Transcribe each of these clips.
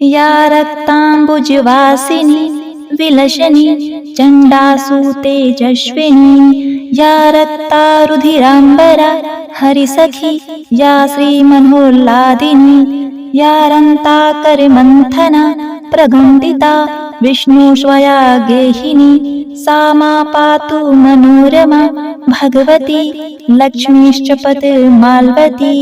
या रक्ताम्बुजवासिनी विलसनी चण्डासु तेजस्विनी या रक्तारुधिराम्बरा हरिसखी या श्रीमनोल्लादिनी या रन्ताकरमन्थना प्रगुण्डिता विष्णुस्वया गेहिनी सा मा पातु मनोरमा भगवती लक्ष्मीश्च पतिर्माल्वती।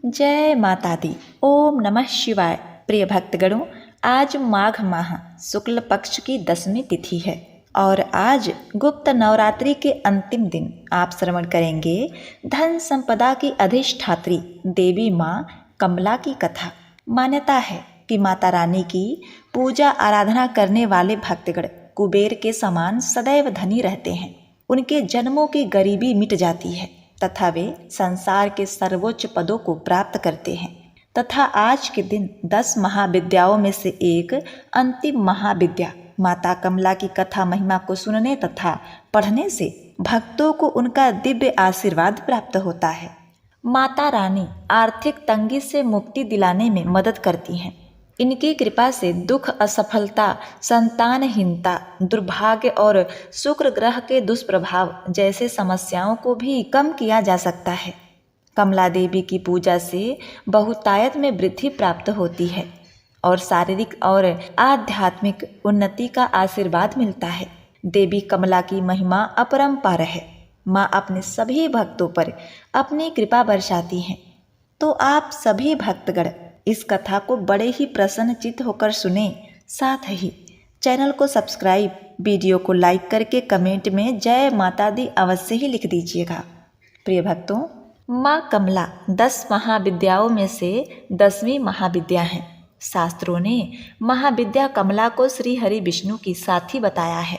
जय माता दी। ओम नमः शिवाय। प्रिय भक्तगणों, आज माघ माह शुक्ल पक्ष की 10वीं तिथि है और आज गुप्त नवरात्रि के अंतिम दिन आप श्रवण करेंगे धन संपदा की अधिष्ठात्री देवी माँ कमला की कथा। मान्यता है कि माता रानी की पूजा आराधना करने वाले भक्तगण कुबेर के समान सदैव धनी रहते हैं। उनके जन्मों की गरीबी मिट जाती है तथा वे संसार के सर्वोच्च पदों को प्राप्त करते हैं। तथा आज के दिन 10 महाविद्याओं में से एक अंतिम महाविद्या माता कमला की कथा महिमा को सुनने तथा पढ़ने से भक्तों को उनका दिव्य आशीर्वाद प्राप्त होता है। माता रानी आर्थिक तंगी से मुक्ति दिलाने में मदद करती हैं। इनकी कृपा से दुख, असफलता, संतानहीनता, दुर्भाग्य और शुक्र ग्रह के दुष्प्रभाव जैसे समस्याओं को भी कम किया जा सकता है। कमला देवी की पूजा से बहुतायत में वृद्धि प्राप्त होती है और शारीरिक और आध्यात्मिक उन्नति का आशीर्वाद मिलता है। देवी कमला की महिमा अपरंपार है। माँ अपने सभी भक्तों पर अपनी कृपा बरसाती हैं। तो आप सभी भक्तगण इस कथा को बड़े ही प्रसन्नचित्त होकर सुने। साथ ही चैनल को सब्सक्राइब, वीडियो को लाइक करके कमेंट में जय माता दी अवश्य ही लिख दीजिएगा। प्रिय भक्तों, माँ कमला 10 महाविद्याओं में से 10वीं महाविद्या है। शास्त्रों ने महाविद्या कमला को श्री हरि विष्णु की साथी बताया है।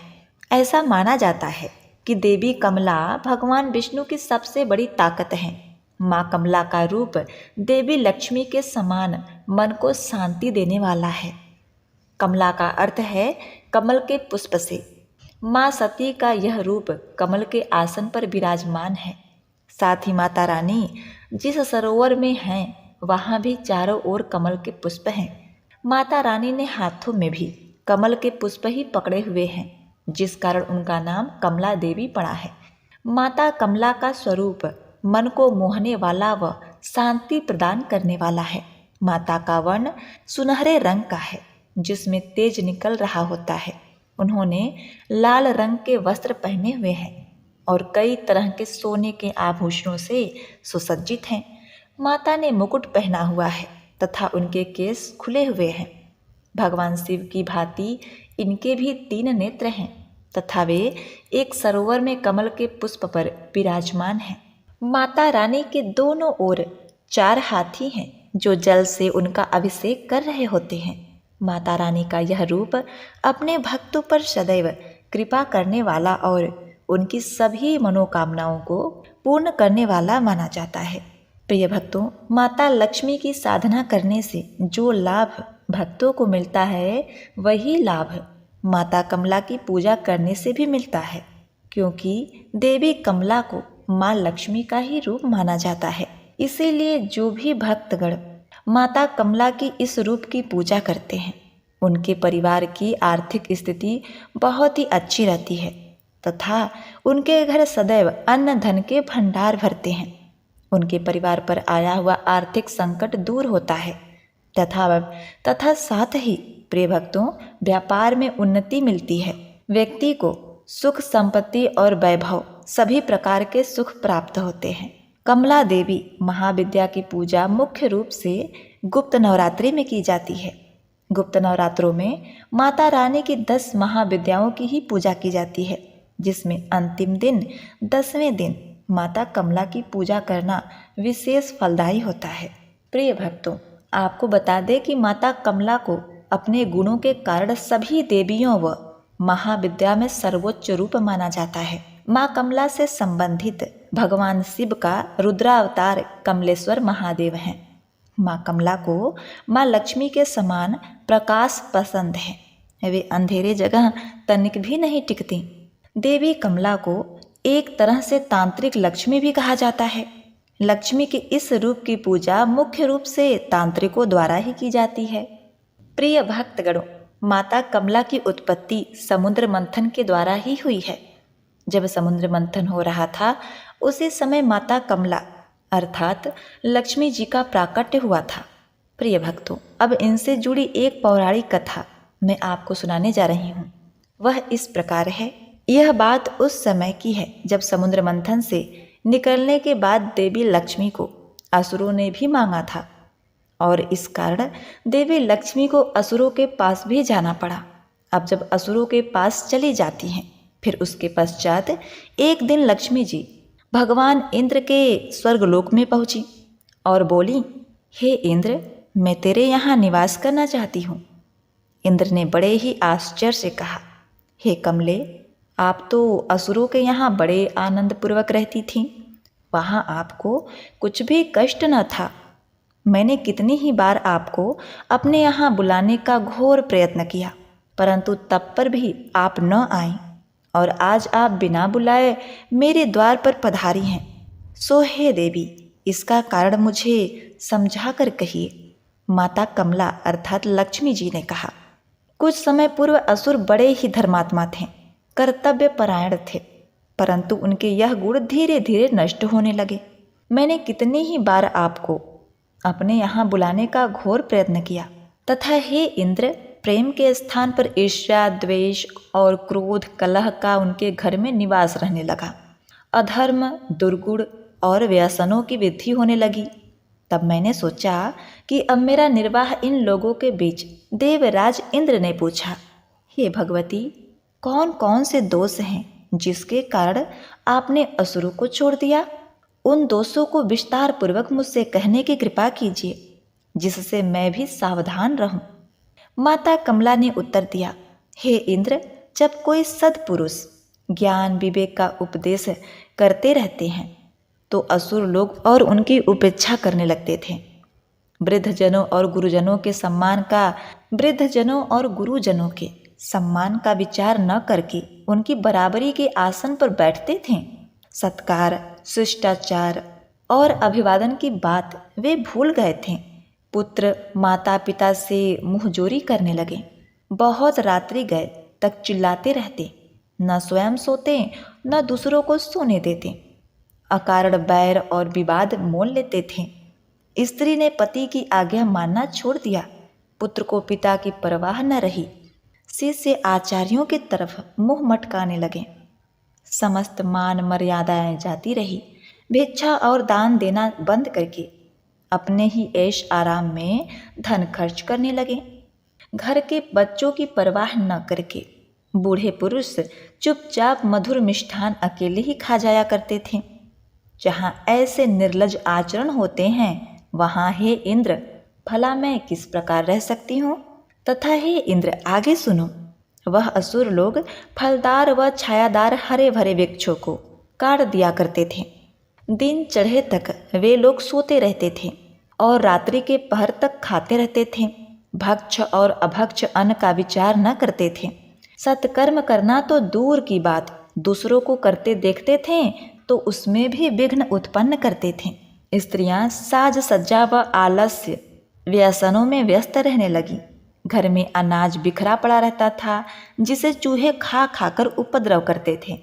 ऐसा माना जाता है कि देवी कमला भगवान विष्णु की सबसे बड़ी ताकत है। माँ कमला का रूप देवी लक्ष्मी के समान मन को शांति देने वाला है। कमला का अर्थ है कमल के पुष्प से। माँ सती का यह रूप कमल के आसन पर विराजमान है। साथ ही माता रानी जिस सरोवर में हैं वहाँ भी चारों ओर कमल के पुष्प हैं। माता रानी ने हाथों में भी कमल के पुष्प ही पकड़े हुए हैं, जिस कारण उनका नाम कमला देवी पड़ा है। माता कमला का स्वरूप मन को मोहने वाला व शांति प्रदान करने वाला है। माता का वर्ण सुनहरे रंग का है, जिसमें तेज निकल रहा होता है। उन्होंने लाल रंग के वस्त्र पहने हुए हैं और कई तरह के सोने के आभूषणों से सुसज्जित हैं। माता ने मुकुट पहना हुआ है तथा उनके केस खुले हुए हैं। भगवान शिव की भांति इनके भी 3 नेत्र हैं तथा वे एक सरोवर में कमल के पुष्प पर विराजमान हैं। माता रानी के दोनों ओर 4 हाथी हैं जो जल से उनका अभिषेक कर रहे होते हैं। माता रानी का यह रूप अपने भक्तों पर सदैव कृपा करने वाला और उनकी सभी मनोकामनाओं को पूर्ण करने वाला माना जाता है। प्रिय भक्तों, माता लक्ष्मी की साधना करने से जो लाभ भक्तों को मिलता है वही लाभ माता कमला की पूजा करने से भी मिलता है, क्योंकि देवी कमला को माँ लक्ष्मी का ही रूप माना जाता है। इसीलिए जो भी भक्तगण माता कमला की इस रूप की पूजा करते हैं उनके परिवार की आर्थिक स्थिति बहुत ही अच्छी रहती है तथा उनके घर सदैव अन्न धन के भंडार भरते हैं। उनके परिवार पर आया हुआ आर्थिक संकट दूर होता है तथा साथ ही प्रिय भक्तों व्यापार में उन्नति मिलती है। व्यक्ति को सुख, संपत्ति और वैभव सभी प्रकार के सुख प्राप्त होते हैं। कमला देवी महाविद्या की पूजा मुख्य रूप से गुप्त नवरात्रि में की जाती है। गुप्त नवरात्रों में माता रानी की 10 महाविद्याओं की ही पूजा की जाती है, जिसमें अंतिम दिन 10वें दिन माता कमला की पूजा करना विशेष फलदायी होता है। प्रिय भक्तों, आपको बता दें कि माता कमला को अपने गुणों के कारण सभी देवियों व महाविद्या में सर्वोच्च रूप माना जाता है। माँ कमला से संबंधित भगवान शिव का रुद्रावतार कमलेश्वर महादेव हैं। माँ कमला को माँ लक्ष्मी के समान प्रकाश पसंद है। वे अंधेरे जगह तनिक भी नहीं टिकती। देवी कमला को एक तरह से तांत्रिक लक्ष्मी भी कहा जाता है। लक्ष्मी के इस रूप की पूजा मुख्य रूप से तांत्रिकों द्वारा ही की जाती है। प्रिय भक्तगणों, माता कमला की उत्पत्ति समुद्र मंथन के द्वारा ही हुई है। जब समुद्र मंथन हो रहा था उसी समय माता कमला अर्थात लक्ष्मी जी का प्राकट्य हुआ था। प्रिय भक्तों, अब इनसे जुड़ी एक पौराणिक कथा मैं आपको सुनाने जा रही हूँ। वह इस प्रकार है। यह बात उस समय की है जब समुद्र मंथन से निकलने के बाद देवी लक्ष्मी को असुरों ने भी मांगा था और इस कारण देवी लक्ष्मी को असुरों के पास भी जाना पड़ा। अब जब असुरों के पास चली जाती हैं, फिर उसके पश्चात एक दिन लक्ष्मी जी भगवान इंद्र के स्वर्गलोक में पहुंची और बोली, हे इंद्र, मैं तेरे यहाँ निवास करना चाहती हूँ। इंद्र ने बड़े ही आश्चर्य से कहा, हे कमले, आप तो असुरों के यहाँ बड़े आनंद पूर्वक रहती थीं, वहाँ आपको कुछ भी कष्ट न था। मैंने कितनी ही बार आपको अपने यहाँ बुलाने का घोर प्रयत्न किया, परंतु तब पर भी आप न आईं और आज आप बिना बुलाए मेरे द्वार पर पधारी हैं। सो हे देवी, इसका कारण मुझे समझा कर कहिए। माता कमला अर्थात लक्ष्मी जी ने कहा, कुछ समय पूर्व असुर बड़े ही धर्मात्मा थे, कर्तव्य परायण थे, परंतु उनके यह गुण धीरे धीरे नष्ट होने लगे। मैंने कितनी ही बार आपको अपने यहाँ बुलाने का घोर प्रयत्न किया, तथा हे इंद्र, प्रेम के स्थान पर ईर्ष्या, द्वेष और क्रोध, कलह का उनके घर में निवास रहने लगा। अधर्म, दुर्गुण और व्यसनों की वृद्धि होने लगी। तब मैंने सोचा कि अब मेरा निर्वाह इन लोगों के बीच। देवराज इंद्र ने पूछा, हे भगवती, कौन कौन से दोष हैं जिसके कारण आपने असुरों को छोड़ दिया? उन दोषों को विस्तार पूर्वक मुझसे कहने की कृपा कीजिए, जिससे मैं भी सावधान रहूं। माता कमला ने उत्तर दिया, हे इंद्र, जब कोई सद्पुरुष ज्ञान विवेक का उपदेश करते रहते हैं तो असुर लोग और उनकी उपेक्षा करने लगते थे। वृद्धजनों और गुरुजनों के सम्मान का विचार न करके उनकी बराबरी के आसन पर बैठते थे। सत्कार, शिष्टाचार और अभिवादन की बात वे भूल गए थे। पुत्र माता पिता से मुंहजोरी करने लगे। बहुत रात्रि गए तक चिल्लाते रहते, न स्वयं सोते न दूसरों को सोने देते। अकारण बैर और विवाद मोल लेते थे। स्त्री ने पति की आज्ञा मानना छोड़ दिया। पुत्र को पिता की परवाह न रही। शिष्य आचार्यों की तरफ मुंह मटकाने लगे। समस्त मान मर्यादाएं जाती रही। भिक्षा और दान देना बंद करके अपने ही ऐश आराम में धन खर्च करने लगे। घर के बच्चों की परवाह न करके बूढ़े पुरुष चुपचाप मधुर मिष्ठान अकेले ही खा जाया करते थे। जहाँ ऐसे निर्लज आचरण होते हैं वहाँ हे इंद्र, भला मैं किस प्रकार रह सकती हूँ? तथा हे इंद्र, आगे सुनो। वह असुर लोग फलदार व छायादार हरे भरे वृक्षों को काट दिया करते थे। दिन चढ़े तक वे लोग सोते रहते थे और रात्रि के पहर तक खाते रहते थे। भक्ष और अभक्ष अन्न का विचार न करते थे। सत्कर्म करना तो दूर की बात, दूसरों को करते देखते थे तो उसमें भी विघ्न उत्पन्न करते थे। स्त्रियां साज सज्जा व आलस्य व्यसनों में व्यस्त रहने लगी। घर में अनाज बिखरा पड़ा रहता था जिसे चूहे खा खाकर उपद्रव करते थे।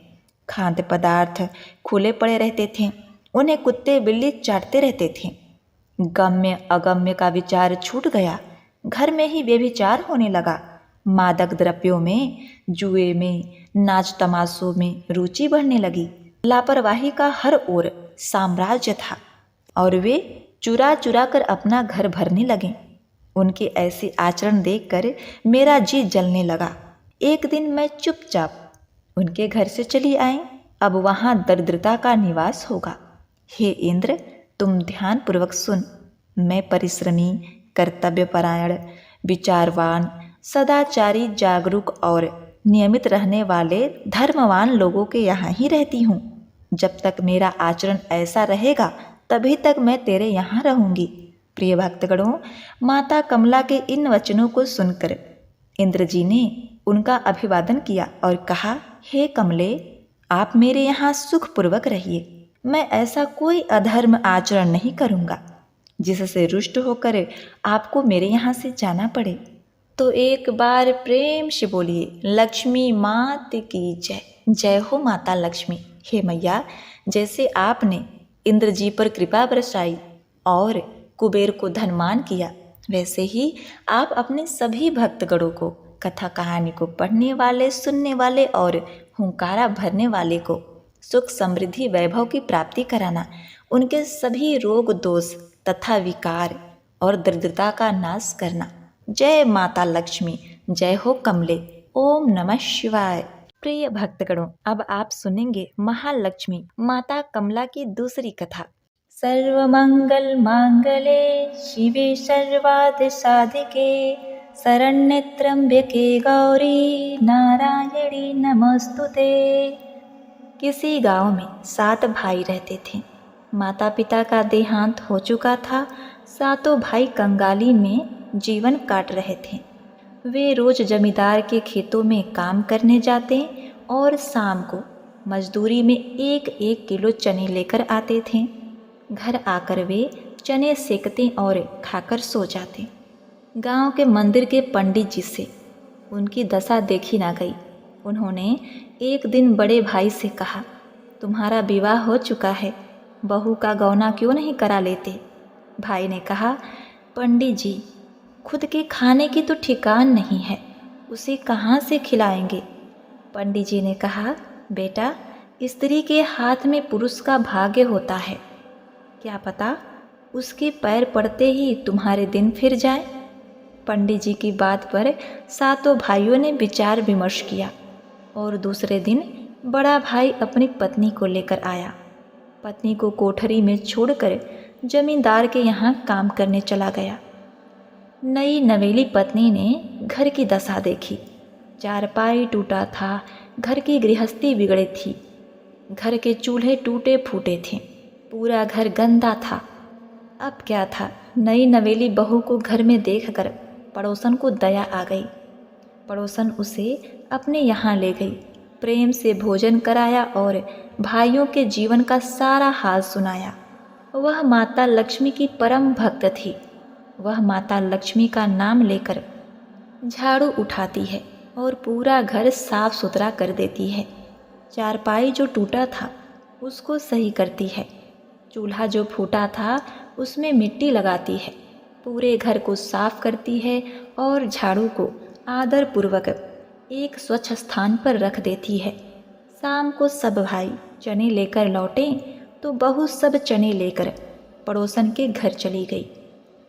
खाद्य पदार्थ खुले पड़े रहते थे, उन्हें कुत्ते बिल्ली चाटते रहते थे। गम्य अगम्य का विचार छूट गया। घर में ही व्यभिचार होने लगा। मादक द्रव्यों में, जुए में, नाच तमाशों में रुचि बढ़ने लगी। लापरवाही का हर ओर साम्राज्य था और वे चुरा चुरा कर अपना घर भरने लगे। उनके ऐसे आचरण देखकर मेरा जी जलने लगा। एक दिन मैं चुपचाप उनके घर से चली आई। अब वहाँ दरिद्रता का निवास होगा। हे इंद्र, तुम ध्यान पूर्वक सुन। मैं परिश्रमी, कर्तव्यपरायण, विचारवान, सदाचारी, जागरूक और नियमित रहने वाले धर्मवान लोगों के यहाँ ही रहती हूँ। जब तक मेरा आचरण ऐसा रहेगा तभी तक मैं तेरे यहाँ रहूँगी। प्रिय भक्तगणों, माता कमला के इन वचनों को सुनकर इंद्र जी ने उनका अभिवादन किया और कहा, हे कमले, आप मेरे यहाँ सुखपूर्वक रहिए। मैं ऐसा कोई अधर्म आचरण नहीं करूँगा जिससे रुष्ट होकर आपको मेरे यहाँ से जाना पड़े। तो एक बार प्रेम से बोलिए, लक्ष्मी मात की जय। जय हो माता लक्ष्मी। हे मैया, जैसे आपने इंद्र जी पर कृपा बरसाई और कुबेर को धनवान किया, वैसे ही आप अपने सभी भक्तगणों को, कथा कहानी को पढ़ने वाले, सुनने वाले और हुंकारा भरने वाले को सुख समृद्धि वैभव की प्राप्ति कराना, उनके सभी रोग दोष तथा विकार और दरिद्रता का नाश करना। जय माता लक्ष्मी। जय हो कमले। ओम नमः शिवाय। प्रिय भक्तगणों, अब आप सुनेंगे महालक्ष्मी माता कमला की दूसरी कथा। सर्वमंगल मांगले शिवे सर्वार्थ साधिके शरण्ये त्र्यंबके गौरी नारायणी नमस्तुते। किसी गांव में 7 भाई रहते थे। माता पिता का देहांत हो चुका था। सातों भाई कंगाली में जीवन काट रहे थे। वे रोज जमींदार के खेतों में काम करने जाते और शाम को मजदूरी में 1-1 किलो चने लेकर आते थे। घर आकर वे चने सेकते और खाकर सो जाते। गांव के मंदिर के पंडित जी से उनकी दशा देखी ना गई। उन्होंने एक दिन बड़े भाई से कहा, तुम्हारा विवाह हो चुका है, बहू का गौना क्यों नहीं करा लेते? भाई ने कहा, पंडित जी, खुद के खाने की तो ठिकान नहीं है, उसे कहाँ से खिलाएंगे? पंडित जी ने कहा, बेटा, स्त्री के हाथ में पुरुष का भाग्य होता है, क्या पता उसके पैर पड़ते ही तुम्हारे दिन फिर जाए। पंडित जी की बात पर सातों भाइयों ने विचार विमर्श किया और दूसरे दिन बड़ा भाई अपनी पत्नी को लेकर आया। पत्नी को कोठरी में छोड़कर जमींदार के यहाँ काम करने चला गया। नई नवेली पत्नी ने घर की दशा देखी। चारपाई टूटा था, घर की गृहस्थी बिगड़ी थी, घर के चूल्हे टूटे फूटे थे, पूरा घर गंदा था। अब क्या था, नई नवेली बहू को घर में देखकर पड़ोसन को दया आ गई। पड़ोसन उसे अपने यहाँ ले गई, प्रेम से भोजन कराया और भाइयों के जीवन का सारा हाल सुनाया। वह माता लक्ष्मी की परम भक्त थी। वह माता लक्ष्मी का नाम लेकर झाड़ू उठाती है और पूरा घर साफ सुथरा कर देती है। चारपाई जो टूटा था उसको सही करती है। चूल्हा जो फूटा था उसमें मिट्टी लगाती है। पूरे घर को साफ करती है और झाड़ू को आदरपूर्वक एक स्वच्छ स्थान पर रख देती है। शाम को सब भाई चने लेकर लौटे तो बहू सब चने लेकर पड़ोसन के घर चली गई।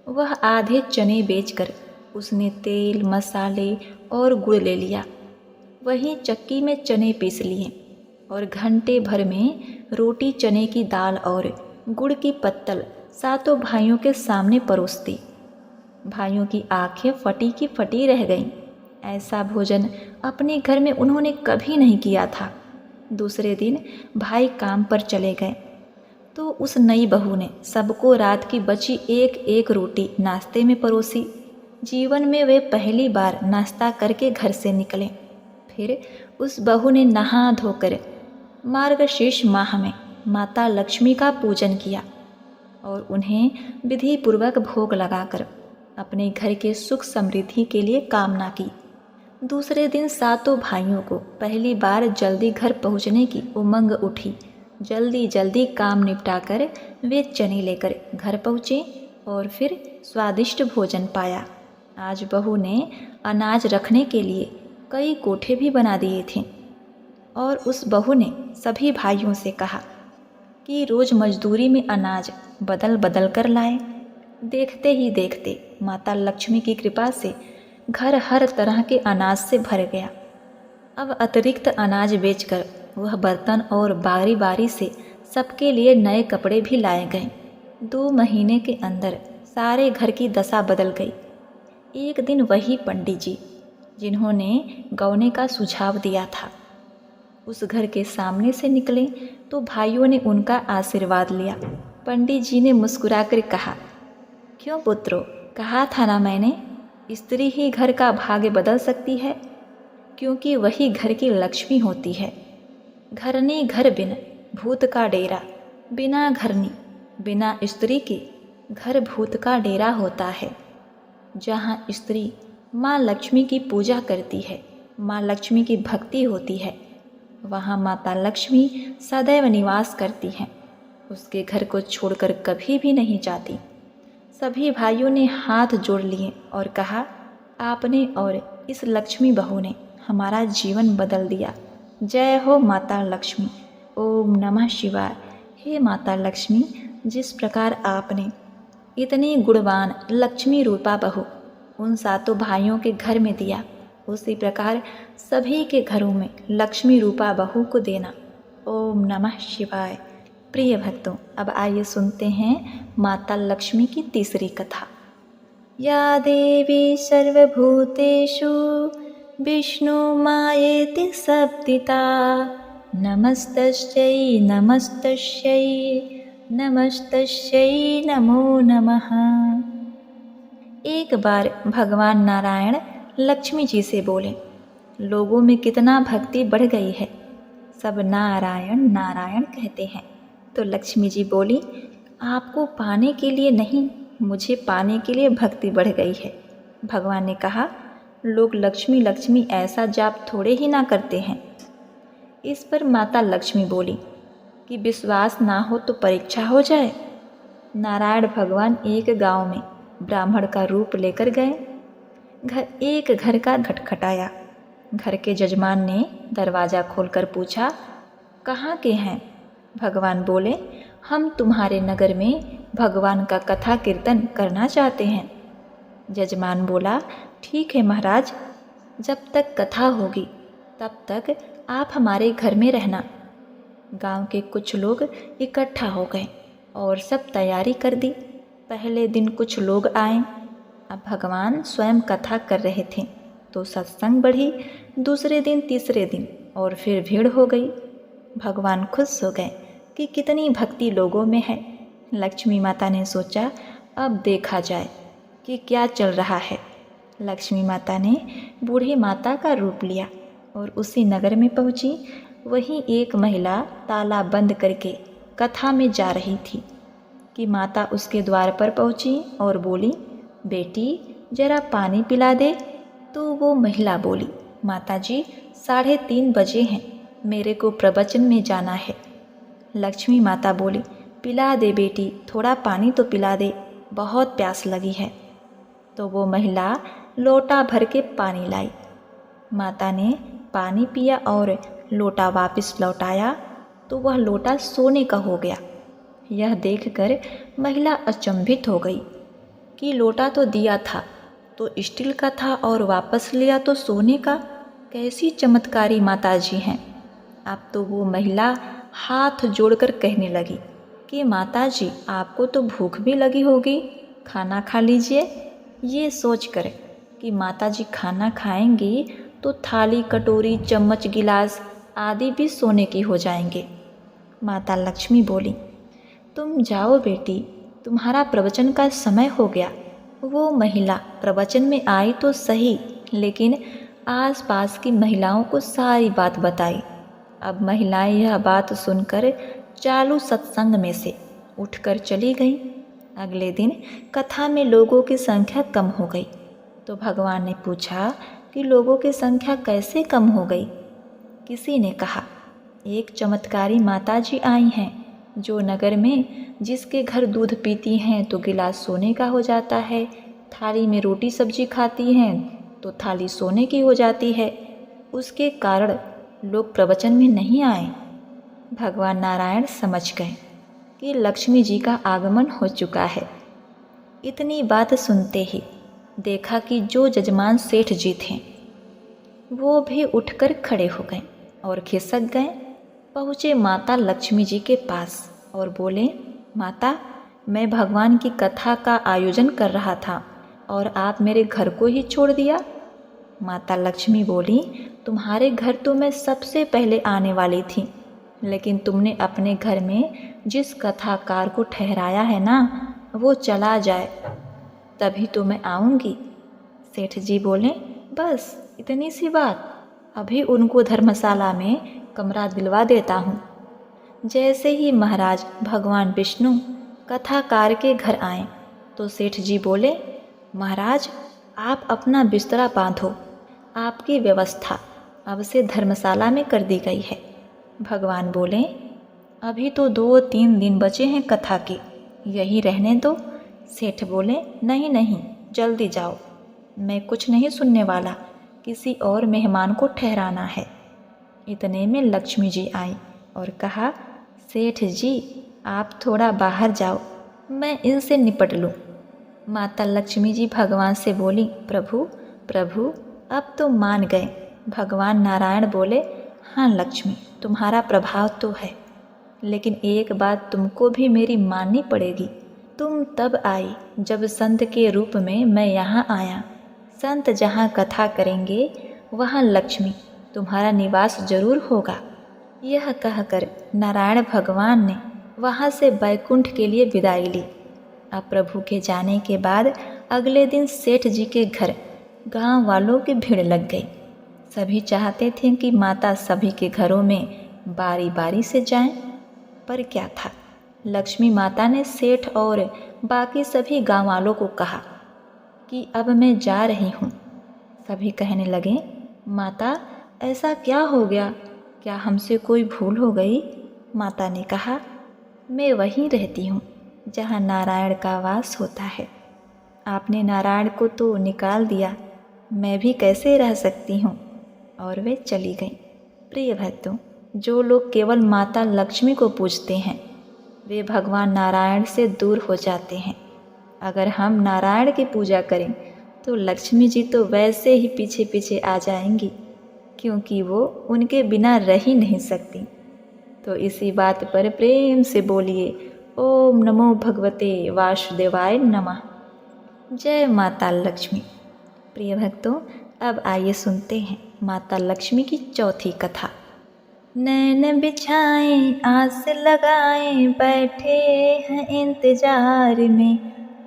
वह आधे चने बेचकर उसने तेल, मसाले और गुड़ ले लिया। वहीं चक्की में चने पीस लिए और घंटे भर में रोटी, चने की दाल और गुड़ की पत्तल सातों भाइयों के सामने परोसती। भाइयों की आंखें फटी की फटी रह गईं। ऐसा भोजन अपने घर में उन्होंने कभी नहीं किया था। दूसरे दिन भाई काम पर चले गए तो उस नई बहू ने सबको रात की बची 1-1 रोटी नाश्ते में परोसी। जीवन में वे पहली बार नाश्ता करके घर से निकले। फिर उस बहू ने नहा धोकर मार्गशीर्ष माह में माता लक्ष्मी का पूजन किया और उन्हें विधि पूर्वक भोग लगाकर अपने घर के सुख समृद्धि के लिए कामना की। दूसरे दिन सातों भाइयों को पहली बार जल्दी घर पहुंचने की उमंग उठी। जल्दी जल्दी काम निपटाकर वे चने लेकर घर पहुँचे और फिर स्वादिष्ट भोजन पाया। आज बहू ने अनाज रखने के लिए कई कोठे भी बना दिए थे और उस बहू ने सभी भाइयों से कहा कि रोज़ मजदूरी में अनाज बदल बदल कर लाए। देखते ही देखते माता लक्ष्मी की कृपा से घर हर तरह के अनाज से भर गया। अब अतिरिक्त अनाज बेचकर वह बर्तन और बारी बारी से सबके लिए नए कपड़े भी लाए गए। 2 महीने के अंदर सारे घर की दशा बदल गई। एक दिन वही पंडित जी जिन्होंने गौने का सुझाव दिया था उस घर के सामने से निकले तो भाइयों ने उनका आशीर्वाद लिया। पंडित जी ने मुस्कुराकर कहा, क्यों पुत्रो, कहा था ना मैंने, स्त्री ही घर का भाग्य बदल सकती है, क्योंकि वही घर की लक्ष्मी होती है। घरनी घर बिन भूत का डेरा, बिना घरनी बिना स्त्री के घर भूत का डेरा होता है। जहाँ स्त्री माँ लक्ष्मी की पूजा करती है, माँ लक्ष्मी की भक्ति होती है। वहाँ माता लक्ष्मी सदैव निवास करती हैं, उसके घर को छोड़कर कभी भी नहीं जाती। सभी भाइयों ने हाथ जोड़ लिए और कहा, आपने और इस लक्ष्मी बहू ने हमारा जीवन बदल दिया। जय हो माता लक्ष्मी। ओम नमः शिवाय। हे माता लक्ष्मी, जिस प्रकार आपने इतनी गुणवान लक्ष्मी रूपा बहू उन 7 भाइयों के घर में दिया, उसी प्रकार सभी के घरों में लक्ष्मी रूपा बहू को देना। ओम नमः शिवाय। प्रिय भक्तों, अब आइए सुनते हैं माता लक्ष्मी की तीसरी कथा। या देवी सर्वभूतेषु विष्णुमायेति सप्तिता, नमस्तस्यै नमस्तस्यै नमस्तस्यै नमो नमः। एक बार भगवान नारायण लक्ष्मी जी से बोले, लोगों में कितना भक्ति बढ़ गई है, सब नारायण नारायण कहते हैं। तो लक्ष्मी जी बोली, आपको पाने के लिए नहीं, मुझे पाने के लिए भक्ति बढ़ गई है। भगवान ने कहा, लोग लक्ष्मी लक्ष्मी ऐसा जाप थोड़े ही ना करते हैं। इस पर माता लक्ष्मी बोली कि विश्वास ना हो तो परीक्षा हो जाए। नारायण भगवान एक गांव में ब्राह्मण का रूप लेकर गए। एक घर का खटखटाया। घर के जजमान ने दरवाज़ा खोलकर पूछा, कहाँ के हैं? भगवान बोले, हम तुम्हारे नगर में भगवान का कथा कीर्तन करना चाहते हैं। जजमान बोला, ठीक है महाराज, जब तक कथा होगी तब तक आप हमारे घर में रहना। गांव के कुछ लोग इकट्ठा हो गए और सब तैयारी कर दी। पहले दिन कुछ लोग आए। अब भगवान स्वयं कथा कर रहे थे तो सत्संग बढ़ी। दूसरे दिन, तीसरे दिन और फिर भीड़ हो गई। भगवान खुश हो गए कि कितनी भक्ति लोगों में है। लक्ष्मी माता ने सोचा, अब देखा जाए कि क्या चल रहा है। लक्ष्मी माता ने बूढ़ी माता का रूप लिया और उसी नगर में पहुंची। वहीं एक महिला ताला बंद करके कथा में जा रही थी कि माता उसके द्वार पर पहुंची और बोली, बेटी जरा पानी पिला दे। तो वो महिला बोली, माताजी 3:30 बजे हैं, मेरे को प्रवचन में जाना है। लक्ष्मी माता बोली, पिला दे बेटी, थोड़ा पानी तो पिला दे, बहुत प्यास लगी है। तो वो महिला लोटा भर के पानी लाई। माता ने पानी पिया और लोटा वापस लौटाया तो वह लोटा सोने का हो गया। यह देखकर महिला अचंभित हो गई कि लोटा तो दिया था तो स्टील का था और वापस लिया तो सोने का। कैसी चमत्कारी माताजी हैं। अब तो वो महिला हाथ जोड़कर कहने लगी कि माताजी, आपको तो भूख भी लगी होगी, खाना खा लीजिए। ये सोचकर कि माताजी खाना खाएंगी तो थाली, कटोरी, चम्मच, गिलास आदि भी सोने की हो जाएंगे। माता लक्ष्मी बोली, तुम जाओ बेटी, तुम्हारा प्रवचन का समय हो गया। वो महिला प्रवचन में आई तो सही, लेकिन आसपास की महिलाओं को सारी बात बताई। अब महिलाएं यह बात सुनकर चालू सत्संग में से उठकर चली गईं। अगले दिन कथा में लोगों की संख्या कम हो गई तो भगवान ने पूछा कि लोगों की संख्या कैसे कम हो गई। किसी ने कहा, एक चमत्कारी माताजी आई हैं जो नगर में जिसके घर दूध पीती हैं तो गिलास सोने का हो जाता है, थाली में रोटी सब्जी खाती हैं तो थाली सोने की हो जाती है। उसके कारण लोग प्रवचन में नहीं आए। भगवान नारायण समझ गए कि लक्ष्मी जी का आगमन हो चुका है। इतनी बात सुनते ही देखा कि जो जजमान सेठ जी थे वो भी उठकर खड़े हो गए और खिसक गए। पहुँचे माता लक्ष्मी जी के पास और बोले, माता, मैं भगवान की कथा का आयोजन कर रहा था और आप मेरे घर को ही छोड़ दिया। माता लक्ष्मी बोली, तुम्हारे घर तो मैं सबसे पहले आने वाली थी, लेकिन तुमने अपने घर में जिस कथाकार को ठहराया है ना, वो चला जाए तभी तो मैं आऊँगी। सेठ जी बोले, बस इतनी सी बात, अभी उनको धर्मशाला में कमरा दिलवा देता हूँ। जैसे ही महाराज भगवान विष्णु कथाकार के घर आए तो सेठ जी बोले, महाराज, आप अपना बिस्तरा बांधो, आपकी व्यवस्था अब से धर्मशाला में कर दी गई है। भगवान बोले, अभी तो 2-3 दिन बचे हैं कथा के, यही रहने दो। सेठ बोले, नहीं नहीं, जल्दी जाओ, मैं कुछ नहीं सुनने वाला, किसी और मेहमान को ठहराना है। इतने में लक्ष्मी जी आई और कहा, सेठ जी आप थोड़ा बाहर जाओ, मैं इनसे निपट लूँ। माता लक्ष्मी जी भगवान से बोली, प्रभु प्रभु अब तो मान गए। भगवान नारायण बोले, हाँ लक्ष्मी, तुम्हारा प्रभाव तो है, लेकिन एक बात तुमको भी मेरी माननी पड़ेगी। तुम तब आई जब संत के रूप में मैं यहाँ आया। संत जहाँ कथा करेंगे वहाँ लक्ष्मी तुम्हारा निवास जरूर होगा। यह कहकर नारायण भगवान ने वहाँ से बैकुंठ के लिए विदाई ली। अब प्रभु के जाने के बाद अगले दिन सेठ जी के घर गांव वालों की भीड़ लग गई। सभी चाहते थे कि माता सभी के घरों में बारी बारी से जाएं, पर क्या था, लक्ष्मी माता ने सेठ और बाकी सभी गांव वालों को कहा कि अब मैं जा रही हूँ। सभी कहने लगे, माता ऐसा क्या हो गया, क्या हमसे कोई भूल हो गई? माता ने कहा, मैं वहीं रहती हूँ जहाँ नारायण का वास होता है। आपने नारायण को तो निकाल दिया, मैं भी कैसे रह सकती हूँ। और वे चली गईं। प्रिय भक्तों, जो लोग केवल माता लक्ष्मी को पूजते हैं वे भगवान नारायण से दूर हो जाते हैं। अगर हम नारायण की पूजा करें तो लक्ष्मी जी तो वैसे ही पीछे पीछे आ जाएंगी, क्योंकि वो उनके बिना रह ही नहीं सकती। तो इसी बात पर प्रेम से बोलिए, ओम नमो भगवते वासुदेवाय नमः। जय माता लक्ष्मी। प्रिय भक्तों, अब आइए सुनते हैं माता लक्ष्मी की चौथी कथा। नैन बिछाएं आस लगाएं, बैठे हैं इंतजार में,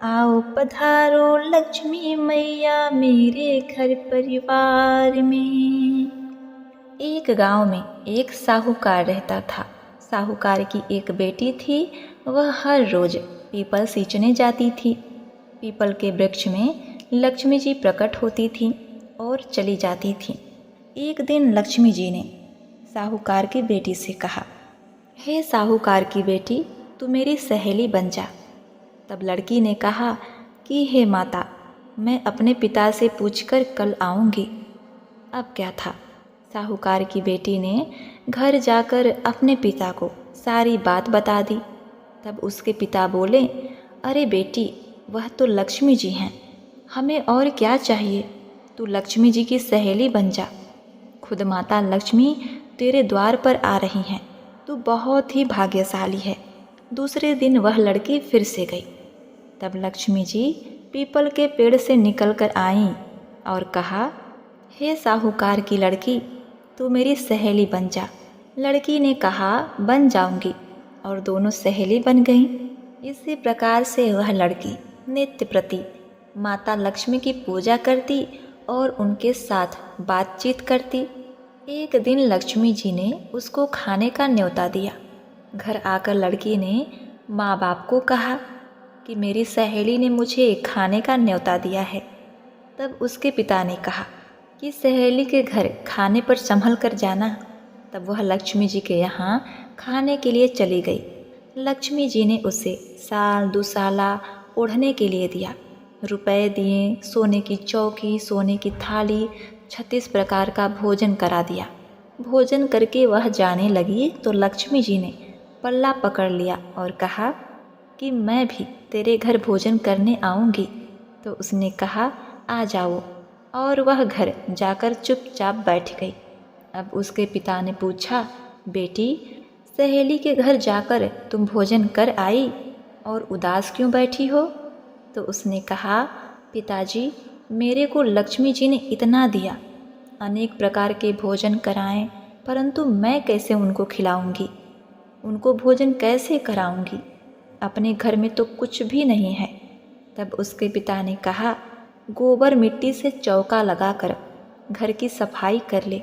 आओ पधारो लक्ष्मी मैया मेरे घर परिवार में। एक गांव में एक साहूकार रहता था। साहूकार की एक बेटी थी। वह हर रोज पीपल सींचने जाती थी। पीपल के वृक्ष में लक्ष्मी जी प्रकट होती थीं और चली जाती थीं। एक दिन लक्ष्मी जी ने साहूकार की बेटी से कहा, हे साहूकार की बेटी, तू मेरी सहेली बन जा। तब लड़की ने कहा कि हे माता, मैं अपने पिता से पूछकर कल आऊँगी। अब क्या था, साहूकार की बेटी ने घर जाकर अपने पिता को सारी बात बता दी। तब उसके पिता बोले, अरे बेटी, वह तो लक्ष्मी जी हैं, हमें और क्या चाहिए, तू लक्ष्मी जी की सहेली बन जा। खुद माता लक्ष्मी तेरे द्वार पर आ रही हैं, तू बहुत ही भाग्यशाली है। दूसरे दिन वह लड़की फिर से गई। तब लक्ष्मी जी पीपल के पेड़ से निकलकर आईं और कहा, हे साहूकार की लड़की, तू मेरी सहेली बन जा। लड़की ने कहा, बन जाऊंगी, और दोनों सहेली बन गईं। इसी प्रकार से वह लड़की नित्य प्रति माता लक्ष्मी की पूजा करती और उनके साथ बातचीत करती। एक दिन लक्ष्मी जी ने उसको खाने का न्योता दिया। घर आकर लड़की ने माँ बाप को कहा कि मेरी सहेली ने मुझे खाने का न्योता दिया है। तब उसके पिता ने कहा कि सहेली के घर खाने पर संभल कर जाना। तब वह लक्ष्मी जी के यहाँ खाने के लिए चली गई। लक्ष्मी जी ने उसे साल दुसाला ओढ़ने के लिए दिया, रुपए दिए, सोने की चौकी, सोने की थाली, 36 प्रकार का भोजन करा दिया। भोजन करके वह जाने लगी तो लक्ष्मी जी ने पल्ला पकड़ लिया और कहा कि मैं भी तेरे घर भोजन करने आऊँगी। तो उसने कहा, आ जाओ, और वह घर जाकर चुपचाप बैठ गई। अब उसके पिता ने पूछा, बेटी, सहेली के घर जाकर तुम भोजन कर आई और उदास क्यों बैठी हो? तो उसने कहा, पिताजी, मेरे को लक्ष्मी जी ने इतना दिया, अनेक प्रकार के भोजन कराएं, परंतु मैं कैसे उनको खिलाऊंगी, उनको भोजन कैसे कराऊंगी? अपने घर में तो कुछ भी नहीं है। तब उसके पिता ने कहा, गोबर मिट्टी से चौका लगाकर घर की सफाई कर ले,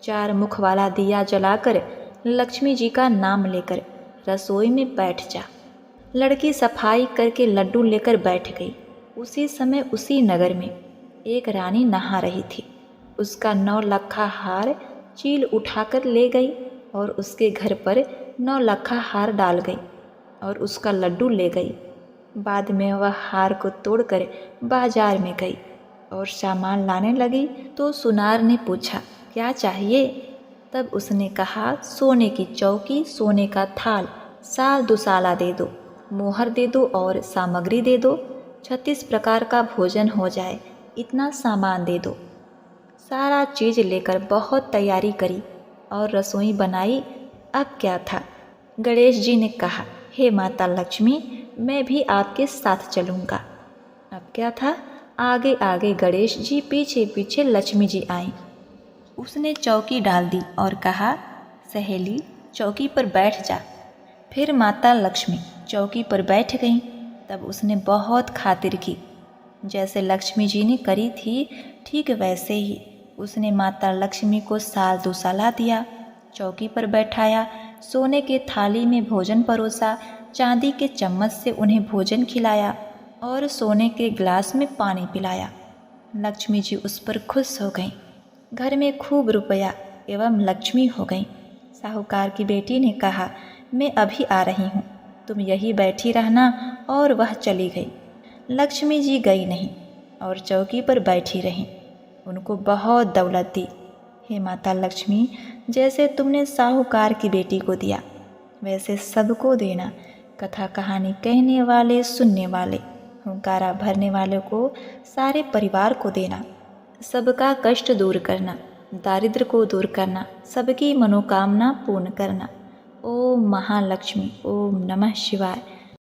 4 मुख वाला दिया जलाकर लक्ष्मी जी का नाम लेकर रसोई में बैठ जा। लड़की सफाई करके लड्डू लेकर बैठ गई। उसी समय उसी नगर में एक रानी नहा रही थी। उसका 9 लखा हार चील उठाकर ले गई और उसके घर पर 9 लखा हार डाल गई और उसका लड्डू ले गई। बाद में वह हार को तोड़कर बाजार में गई और सामान लाने लगी तो सुनार ने पूछा, क्या चाहिए? तब उसने कहा, सोने की चौकी, सोने का थाल, साल दुसाला दे दो, मोहर दे दो और सामग्री दे दो। 36 प्रकार का भोजन हो जाए, इतना सामान दे दो। सारा चीज़ लेकर बहुत तैयारी करी और रसोई बनाई। अब क्या था? गणेश जी ने कहा, हे माता लक्ष्मी, मैं भी आपके साथ चलूँगा। अब क्या था? आगे आगे गणेश जी, पीछे पीछे लक्ष्मी जी आईं। उसने चौकी डाल दी और कहा, सहेली चौकी पर बैठ जा। फिर माता लक्ष्मी चौकी पर बैठ गईं। तब उसने बहुत खातिर की। जैसे लक्ष्मी जी ने करी थी ठीक वैसे ही उसने माता लक्ष्मी को साल दुसाला दिया, चौकी पर बैठाया, सोने के थाली में भोजन परोसा, चांदी के चम्मच से उन्हें भोजन खिलाया और सोने के गिलास में पानी पिलाया। लक्ष्मी जी उस पर खुश हो गईं। घर में खूब रुपया एवं लक्ष्मी हो गई। साहूकार की बेटी ने कहा, मैं अभी आ रही हूँ, तुम यही बैठी रहना। और वह चली गई। लक्ष्मी जी गई नहीं और चौकी पर बैठी रहीं। उनको बहुत दौलत दी। हे माता लक्ष्मी, जैसे तुमने साहूकार की बेटी को दिया वैसे सबको देना। कथा कहानी कहने वाले, सुनने वाले, हुंकारा भरने वाले को, सारे परिवार को देना। सबका कष्ट दूर करना, दारिद्र्य को दूर करना, सबकी मनोकामना पूर्ण करना। ओम महालक्ष्मी, ओम नमः शिवाय।